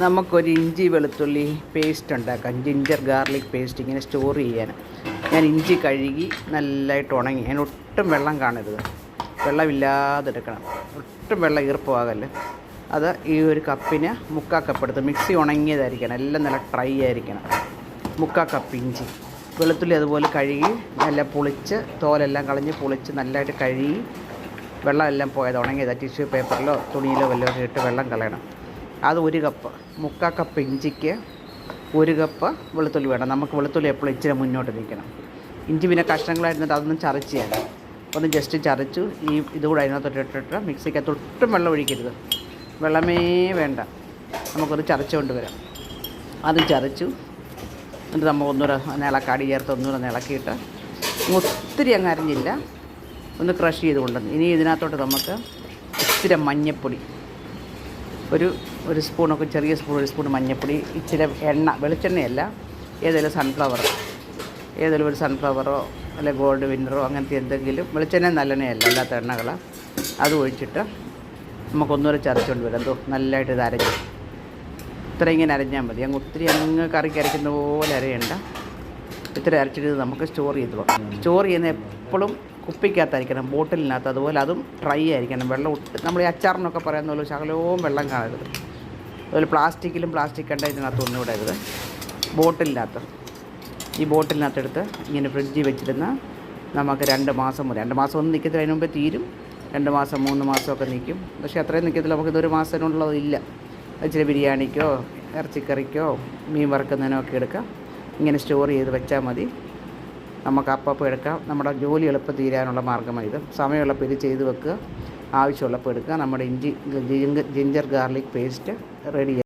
നമുക്കൊരു ഇഞ്ചി വെളുത്തുള്ളി പേസ്റ്റ് ഉണ്ടാക്കാം. ജിഞ്ചർ ഗാർലിക് പേസ്റ്റ് ഇങ്ങനെ സ്റ്റോർ ചെയ്യാൻ. ഞാൻ ഇഞ്ചി കഴുകി നല്ലതായിട്ട് ഉണങ്ങി. അതിന് ഒട്ടും വെള്ളം കാണരുത്, വെള്ളമില്ലാതെ എടുക്കണം. ഒട്ടും വെള്ളം ഈർപ്പമാകല്ലേ. അത് ഈ ഒരു കപ്പിന് 3/4 കപ്പ് എടുത്ത്. മിക്സി ഉണങ്ങിയതായിരിക്കണം, എല്ലാം നല്ല ഡ്രൈ ആയിരിക്കണം. 3/4 കപ്പ് ഇഞ്ചി. വെളുത്തുള്ളി അതുപോലെ കഴുകി നല്ല പൊളിച്ച് തോലെല്ലാം കളഞ്ഞ് പൊളിച്ച് നല്ലതായിട്ട് കഴുകി വെള്ളമെല്ലാം പോയത് ഉണങ്ങിയത് ടിഷ്യൂ പേപ്പറിലോ തുണിയിലോ വല്ലതും ഇട്ട് വെള്ളം കളയണം. അത് 1 കപ്പ്. 3/4 കപ്പ് ഇഞ്ചിക്ക് 1 കപ്പ് വെളുത്തുള്ളി വേണം. നമുക്ക് വെളുത്തുള്ളി എപ്പോഴും ഇച്ചിരി മുന്നോട്ട് നിൽക്കണം. ഇഞ്ചി പിന്നെ കഷ്ണങ്ങളായിരുന്നിട്ട് അതൊന്നും ചതച്ചിയാണ്, ഒന്ന് ജസ്റ്റ് ചതച്ചു. ഈ ഇതുകൂടെ അതിനകത്തോട്ടിട്ടിട്ട് മിക്സിക്കകത്ത് ഒട്ടും വെള്ളം ഒഴിക്കരുത്, വെള്ളമേ വേണ്ട. നമുക്കൊന്ന് ചതച്ചുകൊണ്ട് വരാം. അത് ചതച്ചു. എന്നിട്ട് നമ്മൾ ഒന്നുകൂടെ ഇളക്കാടി ചേർത്ത് ഒന്നുകൂടെ ഇളക്കിയിട്ട് ഒത്തിരി അങ്ങ് അരിഞ്ഞില്ല, ഒന്ന് ക്രഷ് ചെയ്ത് കൊണ്ടുവന്നു. ഇനി ഇതിനകത്തോട്ട് നമുക്ക് ഇച്ചിരി മഞ്ഞൾപ്പൊടി, ഒരു സ്പൂണൊക്കെ, ചെറിയ സ്പൂൺ, 1 സ്പൂൺ മഞ്ഞൾപ്പൊടി, ഇച്ചിരി എണ്ണ, വെളിച്ചെണ്ണയല്ല, ഏതെങ്കിലും ഏതെങ്കിലും ഒരു സൺഫ്ലവറോ അല്ലെങ്കിൽ ഗോൾഡ് വിന്നറോ അങ്ങനത്തെ എന്തെങ്കിലും, വെളിച്ചെണ്ണ നല്ലെണ്ണയല്ല, അല്ലാത്ത എണ്ണകൾ, അത് ഒഴിച്ചിട്ട് നമുക്കൊന്നുകൂടെ ചതച്ചുകൊണ്ട് വരാം. എന്തോ നല്ലതായിട്ട് ഇത് അരഞ്ഞു. ഇത്ര ഇങ്ങനെ അരഞ്ഞാൽ മതി. ഒത്തിരി അങ്ങ് കറിക്ക് അരയ്ക്കുന്ന പോലെ അരയണ്ട. ഇത്ര അരച്ചിട്ട് നമുക്ക് സ്റ്റോർ ചെയ്ത് പോകാം. സ്റ്റോർ ചെയ്യുന്ന എപ്പോഴും കുപ്പിക്കകത്തായിരിക്കണം, ബോട്ടിലിനകത്ത്. അതുപോലെ അതും ഡ്രൈ ആയിരിക്കണം. വെള്ളം നമ്മൾ ഈ അച്ചാറിനൊക്കെ പറയുന്ന പോലെ ശകലവും വെള്ളം കാണരുത്. അതുപോലെ പ്ലാസ്റ്റിക് കണ്ടെയ്നറിനകത്ത് ഒന്നും ഇടരുത്. ബോട്ടിലിനകത്ത്, ഈ ബോട്ടിലിനകത്തെടുത്ത് ഇങ്ങനെ ഫ്രിഡ്ജിൽ വെച്ചിരുന്ന നമുക്ക് 2 മാസം മുതൽ, 2 മാസം ഒന്നും നിൽക്കത്തില്ല, അതിന് മുമ്പേ തീരും. 2 മാസം 3 മാസമൊക്കെ നിൽക്കും. പക്ഷേ അത്രയും നിൽക്കത്തില്ല. നമുക്കിതൊരു മാസത്തിനുള്ളതില്ല. ഇച്ചിരി ബിരിയാണിക്കോ ഇറച്ചിക്കറിക്കോ മീൻ വറുക്കുന്നതിനോ ഒക്കെ എടുക്കാം. ഇങ്ങനെ സ്റ്റോർ ചെയ്ത് വെച്ചാൽ മതി. നമുക്ക് അപ്പം എടുക്കാം. നമ്മുടെ ജോലി എളുപ്പം തീരാനുള്ള മാർഗ്ഗമാണ് ഇത്. സമയമുള്ളപ്പോൾ ഇത് ചെയ്ത് വെക്കുക, ആവശ്യമുള്ളപ്പോൾ എടുക്കുക. നമ്മുടെ ജിഞ്ചർ ഗാർലിക് പേസ്റ്റ് റെഡി.